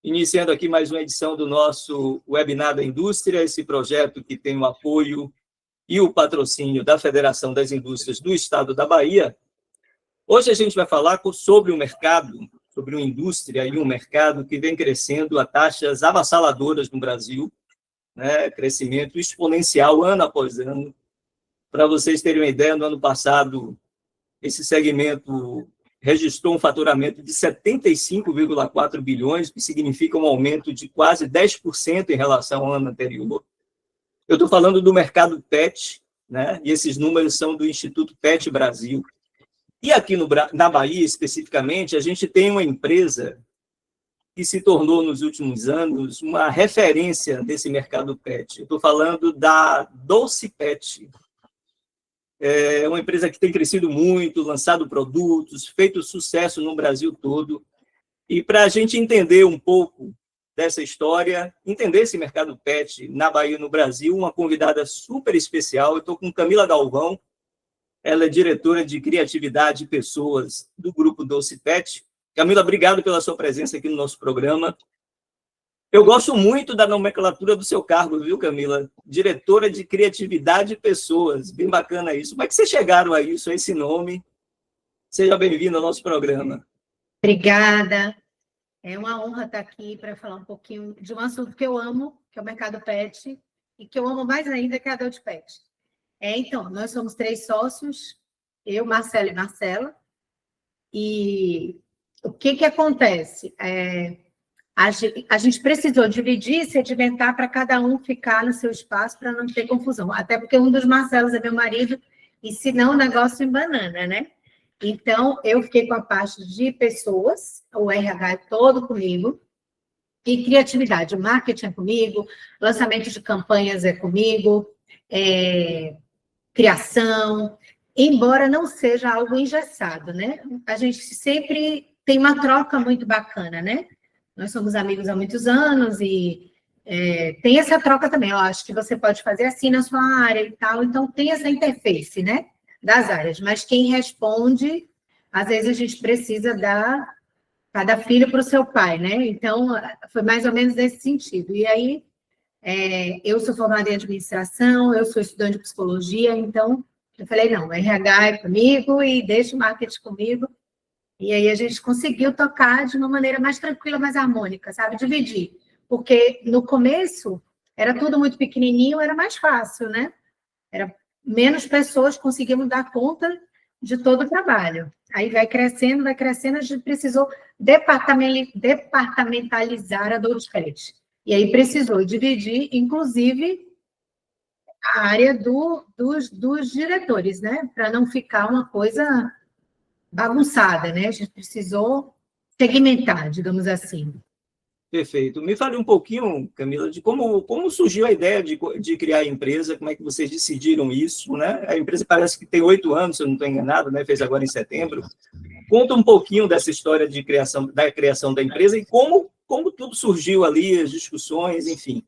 Iniciando aqui mais uma edição do nosso Webinar da Indústria, esse projeto que tem o apoio e o patrocínio da Federação das Indústrias do Estado da Bahia. Hoje a gente vai falar sobre o mercado, sobre uma indústria e um mercado que vem crescendo a taxas avassaladoras no Brasil, né? Crescimento exponencial ano após ano. Para vocês terem uma ideia, no ano passado, esse segmento registrou um faturamento de 75,4 bilhões, que significa um aumento de quase 10% em relação ao ano anterior. Eu estou falando do mercado PET, né? E esses números são do Instituto PET Brasil. E aqui na Bahia, especificamente, a gente tem uma empresa que se tornou, nos últimos anos, uma referência desse mercado PET. Eu estou falando da Doce PET. É uma empresa que tem crescido muito, lançado produtos, feito sucesso no Brasil todo. E para a gente entender um pouco dessa história, entender esse mercado PET na Bahia e no Brasil, uma convidada super especial. Eu estou com Camila Galvão, ela é diretora de Criatividade e Pessoas do Grupo Doce PET. Camila, obrigado pela sua presença aqui no nosso programa. Eu gosto muito da nomenclatura do seu cargo, viu, Camila? Diretora de Criatividade e Pessoas. Bem bacana isso. Como é que vocês chegaram a isso, a esse nome? Seja bem-vindo ao nosso programa. Obrigada. É uma honra estar aqui para falar um pouquinho de um assunto que eu amo, que é o mercado PET, e que eu amo mais ainda, que é a Doce PET. Então, nós somos 3 sócios, eu, Marcelo e Marcela, e o que acontece? A gente precisou dividir e sedimentar para cada um ficar no seu espaço para não ter confusão. Até porque um dos Marcelos é meu marido, e senão o negócio embanana, né? Então, eu fiquei com a parte de pessoas, o RH é todo comigo, e criatividade, o marketing é comigo, lançamento de campanhas é comigo, criação, embora não seja algo engessado, né? A gente sempre tem uma troca muito bacana, né? Nós somos amigos há muitos anos e tem essa troca também. Eu acho que você pode fazer assim na sua área e tal. Então, tem essa interface, né? Das áreas. Mas quem responde, às vezes a gente precisa dar cada filho para o seu pai, né? Então, foi mais ou menos nesse sentido. E aí, eu sou formada em administração, eu sou estudante de psicologia, então, eu falei, não, o RH é comigo e deixa o marketing comigo. E aí a gente conseguiu tocar de uma maneira mais tranquila, mais harmônica, sabe? Dividir. Porque no começo era tudo muito pequenininho, era mais fácil, né? Era menos pessoas conseguiam dar conta de todo o trabalho. Aí vai crescendo, a gente precisou departamentalizar a Doce PET. E aí precisou dividir, inclusive, a área dos diretores, né? Para não ficar uma coisa bagunçada, né? A gente precisou segmentar, digamos assim. Perfeito. Me fale um pouquinho, Camila, de como surgiu a ideia de criar a empresa, como é que vocês decidiram isso, né? A empresa parece que tem 8 anos, se eu não estou enganado, né? Fez agora em setembro. Conta um pouquinho dessa história de criação da empresa e como tudo surgiu ali, as discussões, enfim.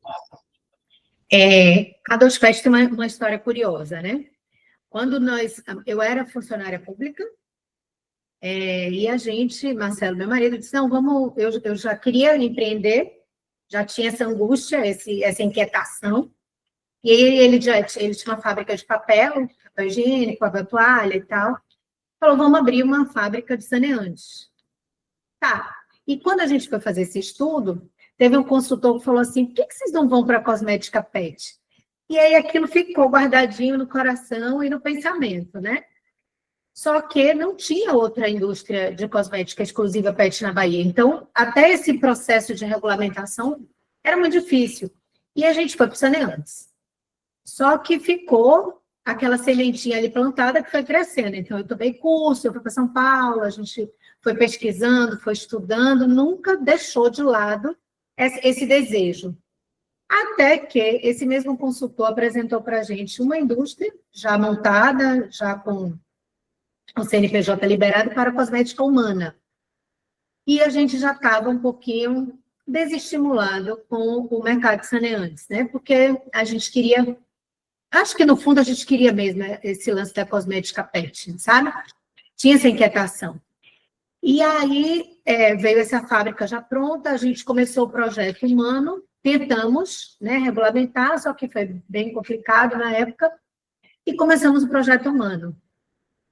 A Doce PET tem uma história curiosa, né? Quando eu era funcionária pública, e a gente, Marcelo, meu marido, disse, não, eu já queria empreender, já tinha essa angústia, essa inquietação, e ele tinha uma fábrica de papel higiênico, papel toalha e tal, falou, vamos abrir uma fábrica de saneantes. Tá, e quando a gente foi fazer esse estudo, teve um consultor que falou assim, por que vocês não vão para a cosmética PET? E aí aquilo ficou guardadinho no coração e no pensamento, né? Só que não tinha outra indústria de cosmética exclusiva PET na Bahia. Então, até esse processo de regulamentação era muito difícil. E a gente foi para o saneantes. Só que ficou aquela sementinha ali plantada que foi crescendo. Então, eu tomei curso, eu fui para São Paulo, a gente foi pesquisando, foi estudando, nunca deixou de lado esse desejo. Até que esse mesmo consultor apresentou para a gente uma indústria já montada, já com o CNPJ liberado para a cosmética humana. E a gente já estava um pouquinho desestimulado com o mercado de saneantes, né? Porque a gente queria... Acho que, no fundo, a gente queria mesmo esse lance da cosmética PET, sabe? Tinha essa inquietação. E aí veio essa fábrica já pronta, a gente começou o projeto humano, tentamos, né, regulamentar, só que foi bem complicado na época, e começamos o projeto humano.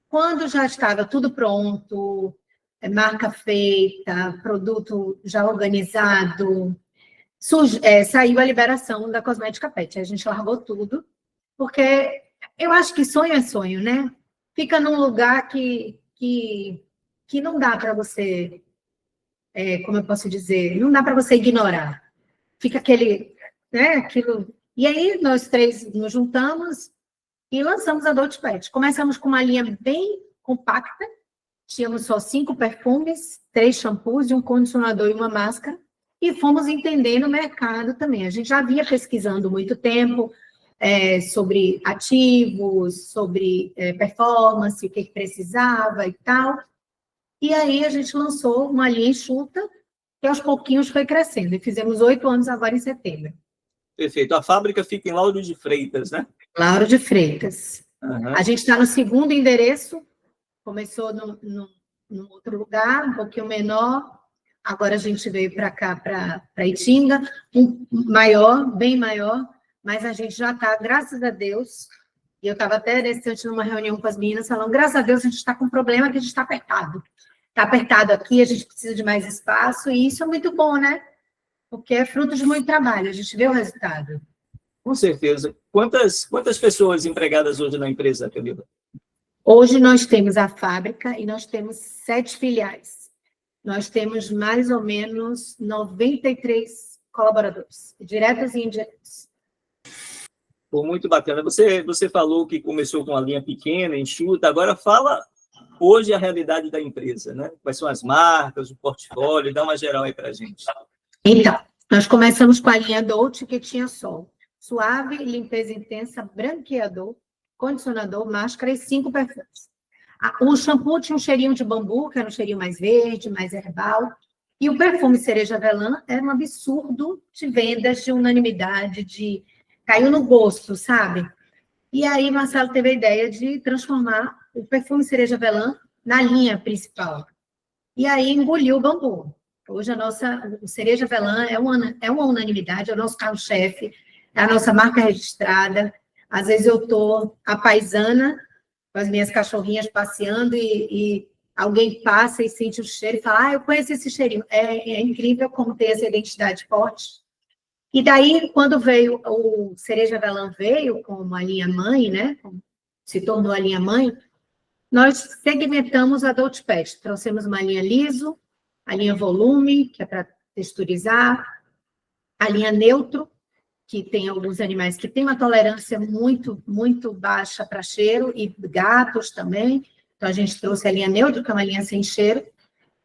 Quando já estava tudo pronto, marca feita, produto já organizado, saiu a liberação da cosmética PET. A gente largou tudo, porque eu acho que sonho é sonho, né? Fica num lugar que não dá para você, como eu posso dizer, não dá para você ignorar. Fica aquele, né, aquilo. E aí nós três nos juntamos e lançamos a Dolce Pet. Começamos com uma linha bem compacta, tínhamos só 5 perfumes, 3 shampoos, um condicionador e uma máscara, e fomos entendendo o mercado também. A gente já vinha pesquisando muito tempo sobre ativos, sobre performance, o que precisava e tal. E aí a gente lançou uma linha enxuta, que aos pouquinhos foi crescendo. E fizemos 8 anos agora em setembro. Perfeito. A fábrica fica em Lauro de Freitas, né? Lauro de Freitas. Uhum. A gente está no segundo endereço, começou num outro lugar, um pouquinho menor, agora a gente veio para cá, para Itinga, maior, bem maior, mas a gente já está, graças a Deus, e eu estava até recente numa reunião com as meninas, falando, graças a Deus a gente está com um problema que a gente está apertado. Está apertado aqui, a gente precisa de mais espaço, e isso é muito bom, né? Porque é fruto de muito trabalho, a gente vê o resultado. Com certeza. Quantas pessoas empregadas hoje na empresa, Camila? Hoje nós temos a fábrica e nós temos 7 filiais. Nós temos mais ou menos 93 colaboradores, diretos e indiretos. Pô, muito bacana. Você falou que começou com uma linha pequena, enxuta, agora fala hoje a realidade da empresa, né? Quais são as marcas, o portfólio, dá uma geral aí para a gente. Então, nós começamos com a linha Dolce, que tinha sol. Suave, limpeza intensa, branqueador, condicionador, máscara e 5 perfumes. O shampoo tinha um cheirinho de bambu, que era um cheirinho mais verde, mais herbal. E o perfume cereja avelã era um absurdo de vendas, de unanimidade, caiu no gosto, sabe? E aí Marcelo teve a ideia de transformar o perfume cereja avelã na linha principal. E aí engoliu o bambu. Hoje o cereja avelã é uma unanimidade, é o nosso carro-chefe, é a nossa marca registrada. Às vezes eu estou a paisana, com as minhas cachorrinhas passeando e alguém passa e sente o cheiro e fala, eu conheço esse cheirinho. É incrível como ter essa identidade forte. E daí, quando veio o cereja avelã veio com uma linha mãe, né? Se tornou a linha mãe, nós segmentamos a Dolce Pet. Trouxemos uma linha liso, a linha volume, que é para texturizar, a linha neutro, que tem alguns animais que têm uma tolerância muito, muito baixa para cheiro, e gatos também. Então, a gente trouxe a linha neutro, que é uma linha sem cheiro,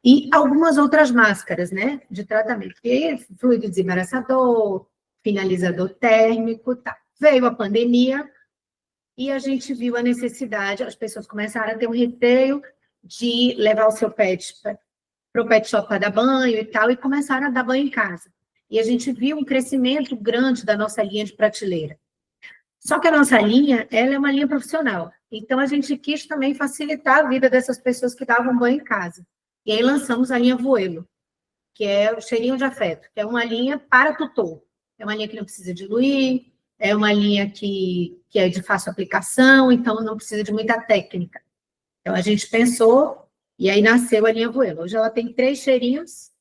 e algumas outras máscaras, né, de tratamento. E aí, fluido desembaraçador, finalizador térmico, tá. Veio a pandemia e a gente viu a necessidade, as pessoas começaram a ter um receio de levar o seu pet para o pet shop para dar banho e tal, e começaram a dar banho em casa. E a gente viu um crescimento grande da nossa linha de prateleira. Só que a nossa linha, ela é uma linha profissional. Então, a gente quis também facilitar a vida dessas pessoas que davam banho em casa. E aí lançamos a linha Voelo, que é o cheirinho de afeto, que é uma linha para tutor. É uma linha que não precisa diluir, é uma linha que é de fácil aplicação, então não precisa de muita técnica. Então, a gente pensou, e aí nasceu a linha Voelo. Hoje ela tem 3 cheirinhos,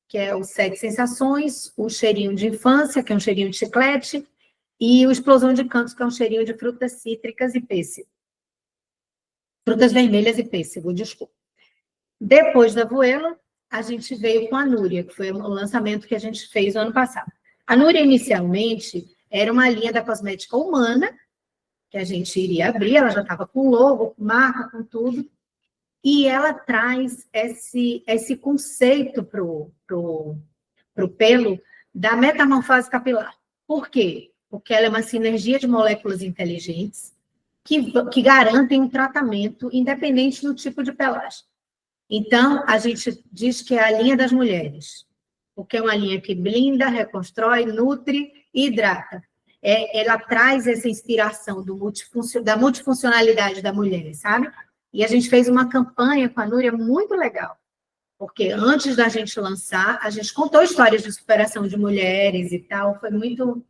que é o 7 sensações, o cheirinho de infância, que é um cheirinho de chiclete, e o explosão de cantos, que é um cheirinho de frutas cítricas e pêssego. Frutas vermelhas e pêssego, desculpa. Depois da Voelo, a gente veio com a Núria, que foi o lançamento que a gente fez no ano passado. A Núria, inicialmente, era uma linha da cosmética humana, que a gente iria abrir, ela já estava com logo, com marca, com tudo, e ela traz esse conceito para o pelo da metamorfose capilar. Por quê? Porque ela é uma sinergia de moléculas inteligentes que garantem um tratamento independente do tipo de pelagem. Então, a gente diz que é a linha das mulheres, porque é uma linha que blinda, reconstrói, nutre e hidrata. Ela traz essa inspiração da multifuncionalidade da mulher, sabe? E a gente fez uma campanha com a Núria muito legal. Porque antes da gente lançar, a gente contou histórias de superação de mulheres e tal. Foi muito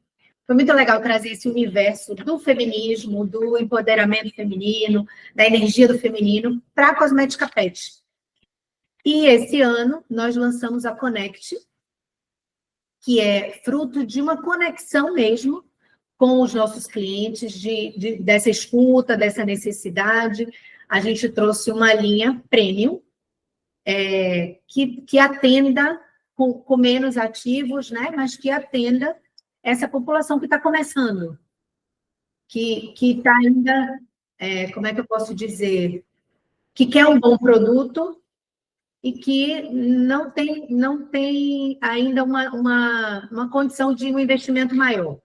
legal trazer esse universo do feminismo, do empoderamento feminino, da energia do feminino para a cosmética pet. E esse ano nós lançamos a Connect, que é fruto de uma conexão mesmo com os nossos clientes, dessa escuta, dessa necessidade. A gente trouxe uma linha premium, que atenda com menos ativos, né? Mas que atenda essa população que está começando, que está ainda, como é que eu posso dizer, que quer um bom produto e que não tem ainda uma condição de um investimento maior.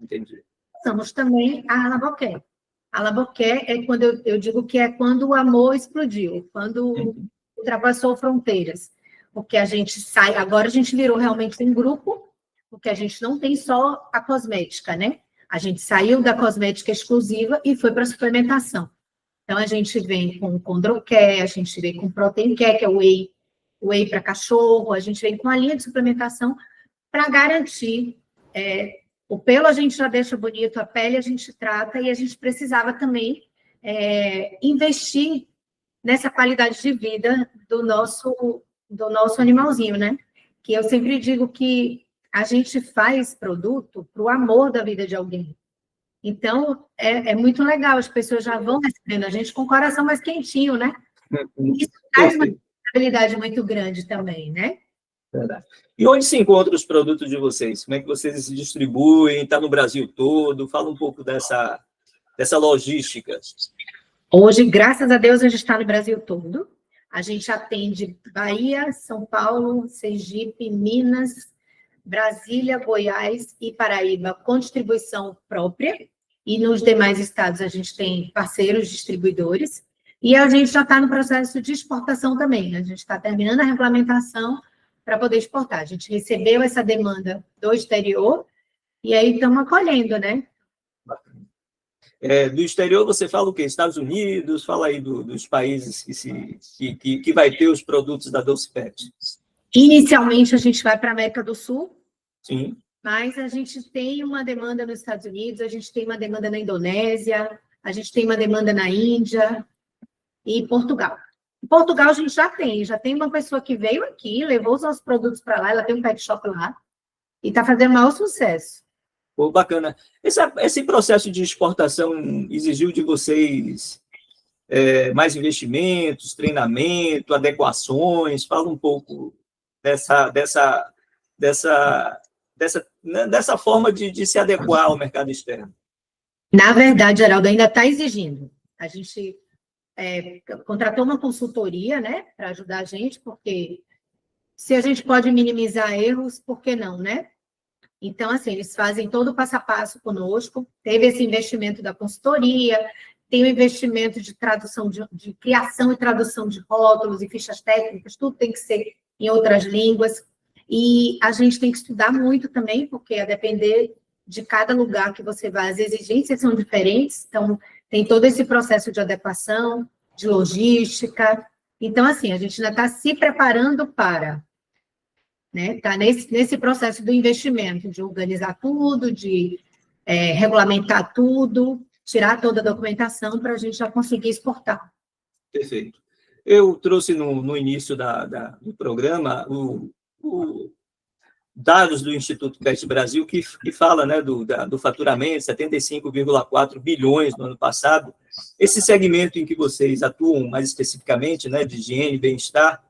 Entendi. Somos também a Alaboquer. A Alaboquer é quando eu digo que é quando o amor explodiu, quando ultrapassou fronteiras. Porque a gente sai, agora a gente virou realmente um grupo, porque a gente não tem só a cosmética, né? A gente saiu da cosmética exclusiva e foi para a suplementação. Então, a gente vem com Condrocare, a gente vem com Protein Care, que é o whey para cachorro, a gente vem com a linha de suplementação para garantir. O pelo a gente já deixa bonito, a pele a gente trata, e a gente precisava também investir nessa qualidade de vida do nosso animalzinho, né? Que eu sempre digo que a gente faz produto para o amor da vida de alguém. Então, é muito legal, as pessoas já vão recebendo a gente com o coração mais quentinho, né? Isso traz uma responsabilidade muito grande também, né? Verdade. E onde se encontram os produtos de vocês? Como é que vocês se distribuem? Está no Brasil todo? Fala um pouco dessa logística. Hoje, graças a Deus, a gente está no Brasil todo. A gente atende Bahia, São Paulo, Sergipe, Minas, Brasília, Goiás e Paraíba com distribuição própria. E nos demais estados a gente tem parceiros distribuidores. E a gente já está no processo de exportação também. A gente está terminando a regulamentação para poder exportar. A gente recebeu essa demanda do exterior e aí estamos acolhendo, né? Do exterior você fala o quê? Estados Unidos? Fala aí dos países que vai ter os produtos da Dulce Pet. Inicialmente a gente vai para a América do Sul. Sim. Mas a gente tem uma demanda nos Estados Unidos, a gente tem uma demanda na Indonésia, a gente tem uma demanda na Índia e Portugal. Em Portugal a gente já tem uma pessoa que veio aqui, levou os nossos produtos para lá, ela tem um pet shop lá e está fazendo o maior sucesso. Pô, bacana. Esse processo de exportação exigiu de vocês mais investimentos, treinamento, adequações? Fala um pouco dessa forma de se adequar ao mercado externo. Na verdade, Geraldo, ainda está exigindo. A gente contratou uma consultoria, né, para ajudar a gente, porque se a gente pode minimizar erros, por que não, né? Então, assim, eles fazem todo o passo a passo conosco, teve esse investimento da consultoria, tem o investimento de tradução, de criação e tradução de rótulos e fichas técnicas, tudo tem que ser em outras línguas. E a gente tem que estudar muito também, porque a depender de cada lugar que você vai, as exigências são diferentes, então tem todo esse processo de adequação, de logística. Então, assim, a gente ainda está se preparando para, né, tá nesse processo do investimento, de organizar tudo, de regulamentar tudo, tirar toda a documentação para a gente já conseguir exportar. Perfeito. Eu trouxe no início do programa dados do Instituto Pet Brasil que fala, né, do faturamento, 75,4 bilhões no ano passado. Esse segmento em que vocês atuam mais especificamente, né, de higiene e bem-estar,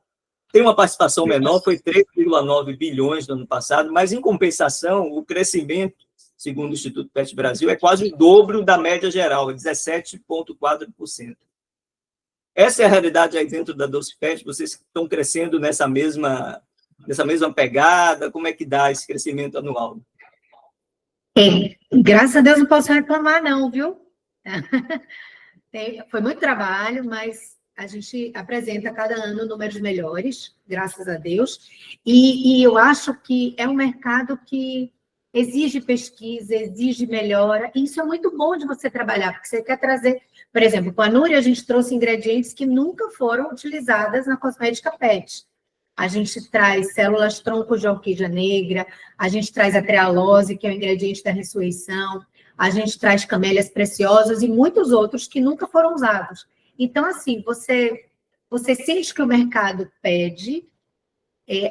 tem uma participação menor, foi 3,9 bilhões no ano passado, mas, em compensação, o crescimento, segundo o Instituto Pet Brasil, é quase o dobro da média geral, 17,4%. Essa é a realidade aí dentro da Dulce Pet? Vocês estão crescendo nessa mesma pegada? Como é que dá esse crescimento anual? Graças a Deus não posso reclamar, não, viu? Foi muito trabalho, mas a gente apresenta cada ano números melhores, graças a Deus. E eu acho que é um mercado que exige pesquisa, exige melhora, e isso é muito bom de você trabalhar, porque você quer trazer, por exemplo, com a Núria a gente trouxe ingredientes que nunca foram utilizados na cosmética pet. a gente traz células troncos de orquídea negra, a gente traz a trealose, que é o ingrediente da ressurreição, a gente traz camélias preciosas e muitos outros que nunca foram usados. Então, assim, você sente que o mercado pede,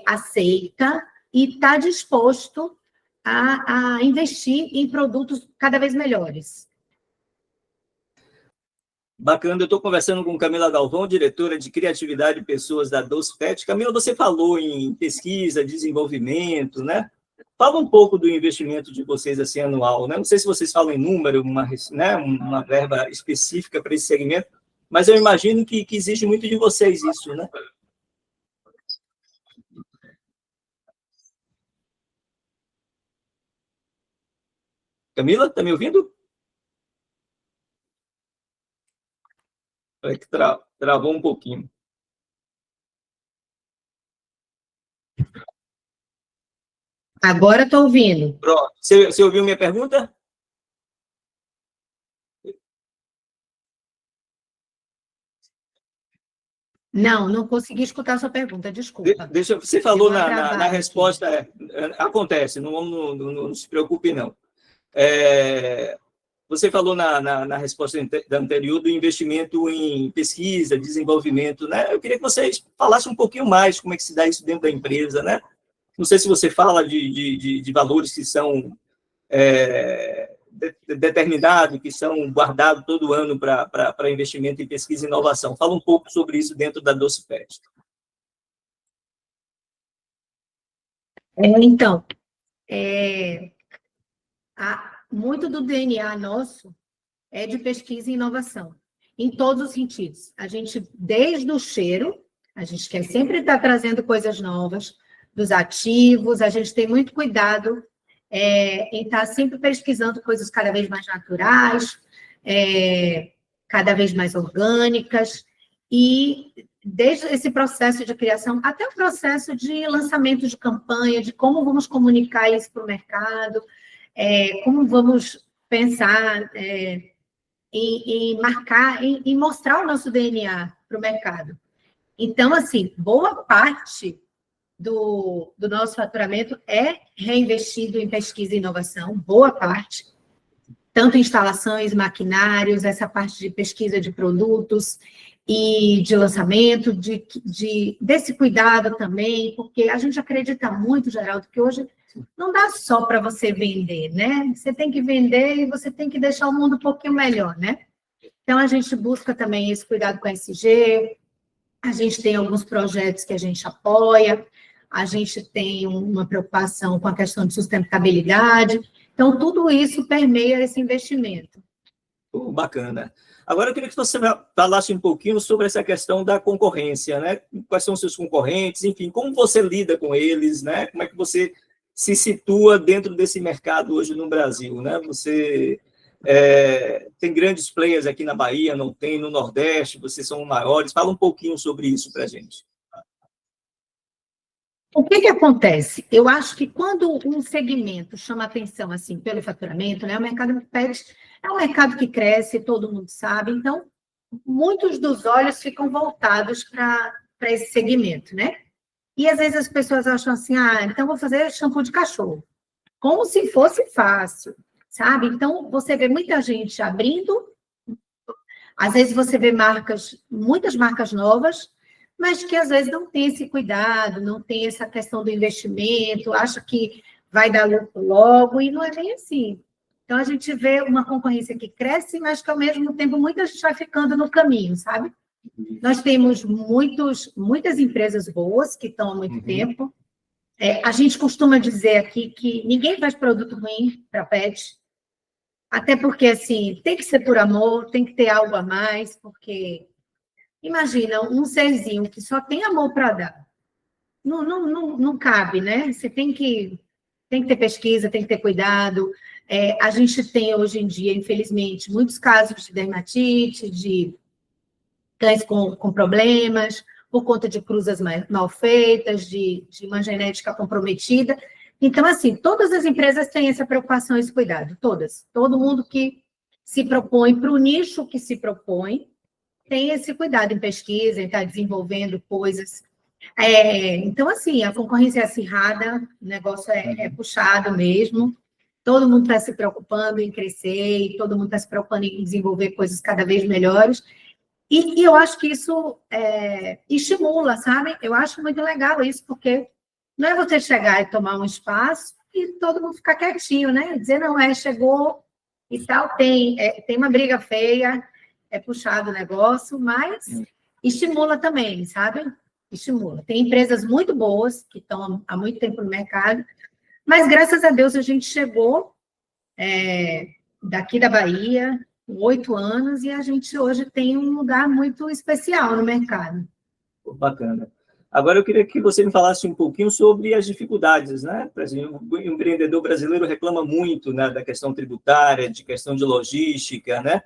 aceita e está disposto a investir em produtos cada vez melhores. Bacana, eu estou conversando com Camila Galvão, diretora de Criatividade e Pessoas da Docipet. Camila, você falou em pesquisa, desenvolvimento, né? Fala um pouco do investimento de vocês assim, anual, né? Não sei se vocês falam em número, uma verba específica para esse segmento, mas eu imagino que exige muito de vocês isso, né? Camila, está me ouvindo? É que travou um pouquinho. Agora estou ouvindo. Pronto. Você ouviu minha pergunta? Não consegui escutar a sua pergunta, desculpa. Você falou na resposta, acontece, não se preocupe, não. Você falou na resposta anterior do investimento em pesquisa, desenvolvimento, né? Eu queria que vocês falassem um pouquinho mais como é que se dá isso dentro da empresa, né? Não sei se você fala de valores que são determinados, que são guardados todo ano para investimento em pesquisa e inovação. Fala um pouco sobre isso dentro da Docipet. Então, muito do DNA nosso é de pesquisa e inovação, em todos os sentidos. A gente, desde o cheiro, a gente quer sempre estar trazendo coisas novas, dos ativos, a gente tem muito cuidado em estar sempre pesquisando coisas cada vez mais naturais, cada vez mais orgânicas, e desde esse processo de criação até o processo de lançamento de campanha, de como vamos comunicar isso para o mercado, como vamos pensar em marcar, em mostrar o nosso DNA para o mercado. Então, assim, boa parte do nosso faturamento é reinvestido em pesquisa e inovação, boa parte, tanto instalações, maquinários, essa parte de pesquisa de produtos e de lançamento, desse cuidado também, porque a gente acredita muito, Geraldo, que hoje não dá só para você vender, né? Você tem que vender e você tem que deixar o mundo um pouquinho melhor, né? Então, a gente busca também esse cuidado com a ESG, a gente tem alguns projetos que a gente apoia, a gente tem uma preocupação com a questão de sustentabilidade. Então, tudo isso permeia esse investimento. Bacana. Agora, eu queria que você falasse um pouquinho sobre essa questão da concorrência, né? Quais são os seus concorrentes, enfim, como você lida com eles, né? Como é que você se situa dentro desse mercado hoje no Brasil, né? Você tem grandes players aqui na Bahia, não tem, no Nordeste, vocês são maiores. Fala um pouquinho sobre isso para a gente. O que acontece? Eu acho que quando um segmento chama atenção assim pelo faturamento, né, o mercado pet é um mercado que cresce, todo mundo sabe, então muitos dos olhos ficam voltados para esse segmento, né? E às vezes as pessoas acham assim, então vou fazer shampoo de cachorro, como se fosse fácil, sabe? Então você vê muita gente abrindo, às vezes você vê muitas marcas novas, mas que às vezes não tem esse cuidado, não tem essa questão do investimento, acha que vai dar lucro logo, e não é bem assim. Então, a gente vê uma concorrência que cresce, mas que, ao mesmo tempo, muita gente vai ficando no caminho, sabe? Nós temos muitas empresas boas que estão há muito tempo. A gente costuma dizer aqui que ninguém faz produto ruim para pet, até porque, assim, tem que ser por amor, tem que ter algo a mais, porque... Imagina, um serzinho que só tem amor para dar. Não cabe, né? Você tem que ter pesquisa, tem que ter cuidado. A gente tem, hoje em dia, infelizmente, muitos casos de dermatite, de cães com problemas, por conta de cruzas mal feitas, de uma genética comprometida. Então, assim, todas as empresas têm essa preocupação e esse cuidado, todas. Todo mundo que se propõe para o nicho que se propõe, tem esse cuidado em pesquisa, em estar desenvolvendo coisas Então, assim, a concorrência é acirrada, o negócio é puxado mesmo, todo mundo está se preocupando em crescer, e todo mundo está se preocupando em desenvolver coisas cada vez melhores, e eu acho que isso estimula, sabe? Eu acho muito legal isso, porque não é você chegar e tomar um espaço e todo mundo ficar quietinho, né? Dizer, não, chegou e tal, tem uma briga feia, é puxado o negócio, mas estimula também, sabe? Estimula. Tem empresas muito boas que estão há muito tempo no mercado, mas graças a Deus a gente chegou daqui da Bahia, com 8 anos, e a gente hoje tem um lugar muito especial no mercado. Bacana. Agora eu queria que você me falasse um pouquinho sobre as dificuldades, né? Por exemplo, o empreendedor brasileiro reclama muito, né, da questão tributária, de questão de logística, né?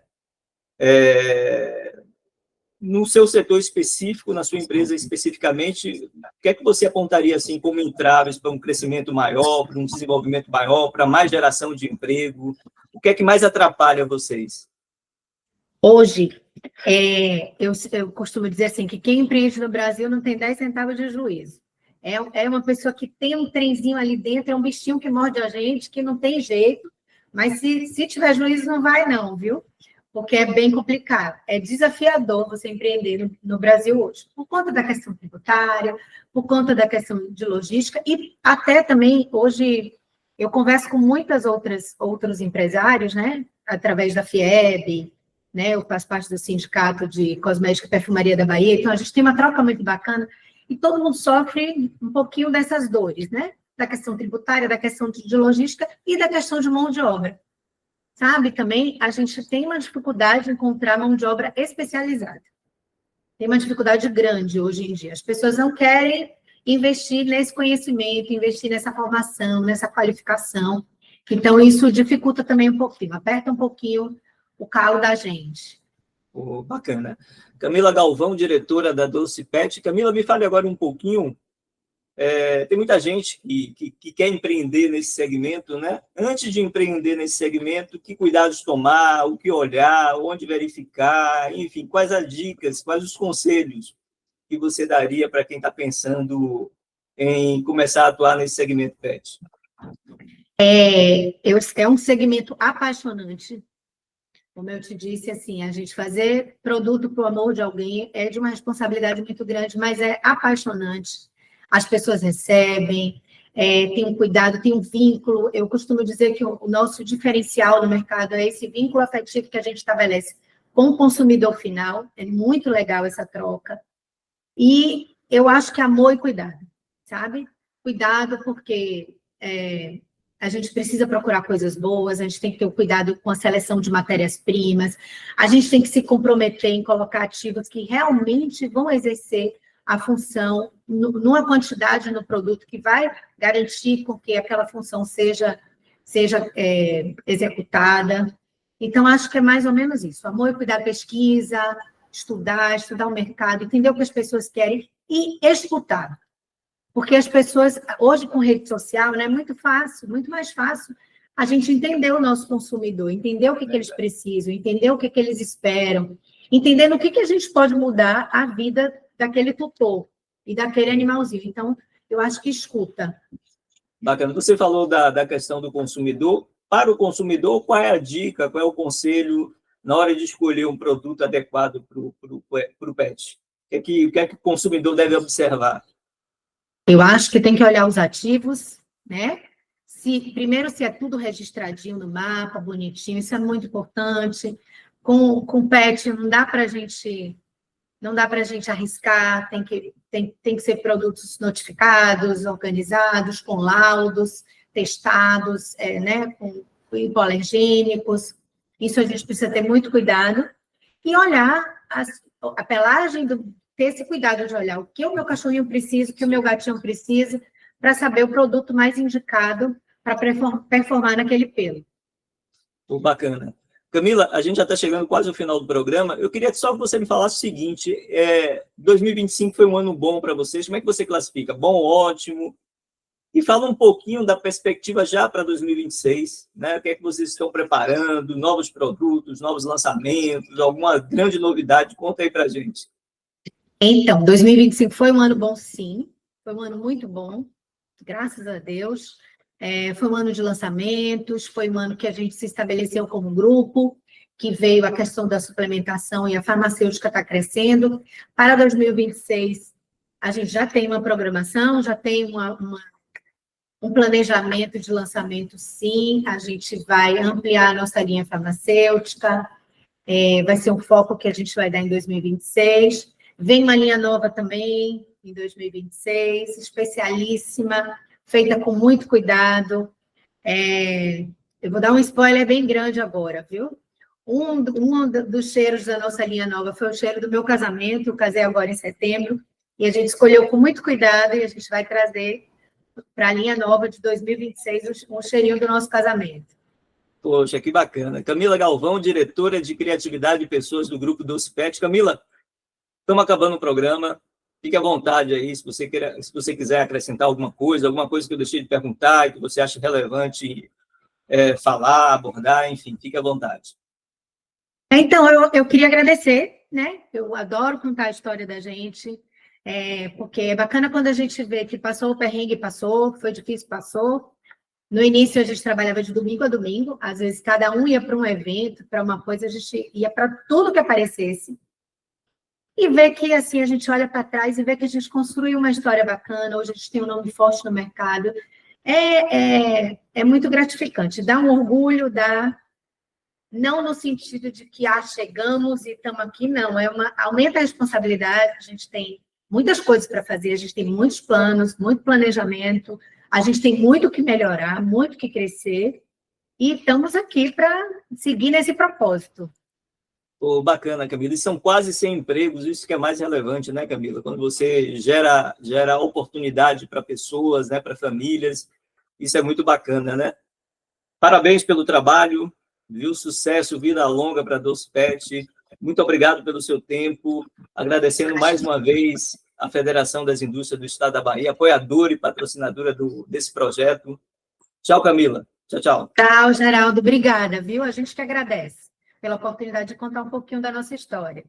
No seu setor específico, na sua empresa especificamente, o que é que você apontaria assim como entraves para um crescimento maior, para um desenvolvimento maior, para mais geração de emprego? O que é que mais atrapalha vocês? Hoje, eu costumo dizer assim, que quem empreende no Brasil não tem 10 centavos de juízo. É uma pessoa que tem um trenzinho ali dentro, é um bichinho que morde a gente, que não tem jeito, mas se tiver juízo, não vai não, viu? Porque é bem complicado. É desafiador você empreender no Brasil hoje, por conta da questão tributária, por conta da questão de logística, e até também, hoje, eu converso com outros empresários, né? Através da FIEB, né? Eu faço parte do Sindicato de Cosmética e Perfumaria da Bahia, então a gente tem uma troca muito bacana, e todo mundo sofre um pouquinho dessas dores, né? Da questão tributária, da questão de logística e da questão de mão de obra. Sabe, também a gente tem uma dificuldade de encontrar mão de obra especializada. Tem uma dificuldade grande hoje em dia. As pessoas não querem investir nesse conhecimento, investir nessa formação, nessa qualificação. Então, isso dificulta também um pouquinho, aperta um pouquinho o calo da gente. Bacana. Camila Galvão, diretora da Doce Pet. Camila, me fale agora um pouquinho. Tem muita gente que quer empreender nesse segmento, né? Antes de empreender nesse segmento, que cuidados tomar, o que olhar, onde verificar, enfim, quais as dicas, quais os conselhos que você daria para quem está pensando em começar a atuar nesse segmento pet? É um segmento apaixonante. Como eu te disse, assim, a gente fazer produto para o amor de alguém é de uma responsabilidade muito grande, mas é apaixonante. As pessoas recebem, tem um cuidado, tem um vínculo. Eu costumo dizer que o nosso diferencial no mercado é esse vínculo afetivo que a gente estabelece com o consumidor final. É muito legal essa troca. E eu acho que amor e cuidado, sabe? Cuidado porque a gente precisa procurar coisas boas, a gente tem que ter o cuidado com a seleção de matérias-primas, a gente tem que se comprometer em colocar ativos que realmente vão exercer a função numa quantidade no produto que vai garantir com que aquela função seja executada. Então, acho que é mais ou menos isso. Amor e cuidar, pesquisa, estudar o mercado, entender o que as pessoas querem e escutar. Porque as pessoas, hoje com rede social, né, é muito fácil, muito mais fácil a gente entender o nosso consumidor, entender o que eles precisam, entender o que eles esperam, entendendo o que a gente pode mudar a vida daquele tutor e daquele animalzinho. Então, eu acho que escuta. Bacana. Você falou da questão do consumidor. Para o consumidor, qual é a dica, qual é o conselho na hora de escolher um produto adequado para o pet? O que é que o consumidor deve observar? Eu acho que tem que olhar os ativos, né? Primeiro, se é tudo registradinho no mapa, bonitinho, isso é muito importante. Com pet, não dá para a gente arriscar, tem que ser produtos notificados, organizados, com laudos, testados, né, com hipoalergênicos. Isso a gente precisa ter muito cuidado. E olhar a pelagem, ter esse cuidado de olhar o que o meu cachorrinho precisa, o que o meu gatinho precisa, para saber o produto mais indicado para performar naquele pelo. Bacana. Camila, a gente já está chegando quase ao final do programa. Eu queria só que você me falasse o seguinte: 2025 foi um ano bom para vocês. Como é que você classifica? Bom, ótimo? E fala um pouquinho da perspectiva já para 2026, né? O que é que vocês estão preparando? Novos produtos, novos lançamentos, alguma grande novidade? Conta aí para a gente. Então, 2025 foi um ano bom, sim. Foi um ano muito bom, graças a Deus. Foi um ano de lançamentos, foi um ano que a gente se estabeleceu como grupo, que veio a questão da suplementação e a farmacêutica está crescendo. Para 2026, a gente já tem uma programação, já tem um planejamento de lançamento, sim. A gente vai ampliar a nossa linha farmacêutica, vai ser um foco que a gente vai dar em 2026. Vem uma linha nova também em 2026, especialíssima, feita com muito cuidado. Eu vou dar um spoiler bem grande agora, viu? Um dos cheiros da nossa linha nova foi o cheiro do meu casamento. Eu casei agora em setembro, e a gente escolheu com muito cuidado, e a gente vai trazer para a linha nova de 2026 um cheirinho do nosso casamento. Poxa, que bacana. Camila Galvão, diretora de Criatividade e Pessoas do Grupo Doce Pet. Camila, estamos acabando o programa. Fique à vontade aí, se você quiser acrescentar alguma coisa que eu deixei de perguntar e que você acha relevante falar, abordar, enfim, fique à vontade. Então, eu queria agradecer, né? Eu adoro contar a história da gente, porque é bacana quando a gente vê que passou o perrengue, passou, foi difícil, passou. No início, a gente trabalhava de domingo a domingo, às vezes cada um ia para um evento, para uma coisa, a gente ia para tudo que aparecesse. E ver que, assim, a gente olha para trás e vê que a gente construiu uma história bacana, hoje a gente tem um nome forte no mercado. É muito gratificante, dá um orgulho, não no sentido de que chegamos e estamos aqui, não, aumenta a responsabilidade, a gente tem muitas coisas para fazer, a gente tem muitos planos, muito planejamento, a gente tem muito que melhorar, muito que crescer, e estamos aqui para seguir nesse propósito. Bacana, Camila. E são quase 100 empregos, isso que é mais relevante, né, Camila? Quando você gera oportunidade para pessoas, né, para famílias, isso é muito bacana, né? Parabéns pelo trabalho, viu? Sucesso, vida longa para a Doce Pet. Muito obrigado pelo seu tempo. Agradecendo mais uma vez a Federação das Indústrias do Estado da Bahia, apoiadora e patrocinadora desse projeto. Tchau, Camila. Tchau, tchau. Tchau, Geraldo. Obrigada, viu? A gente que agradece pela oportunidade de contar um pouquinho da nossa história.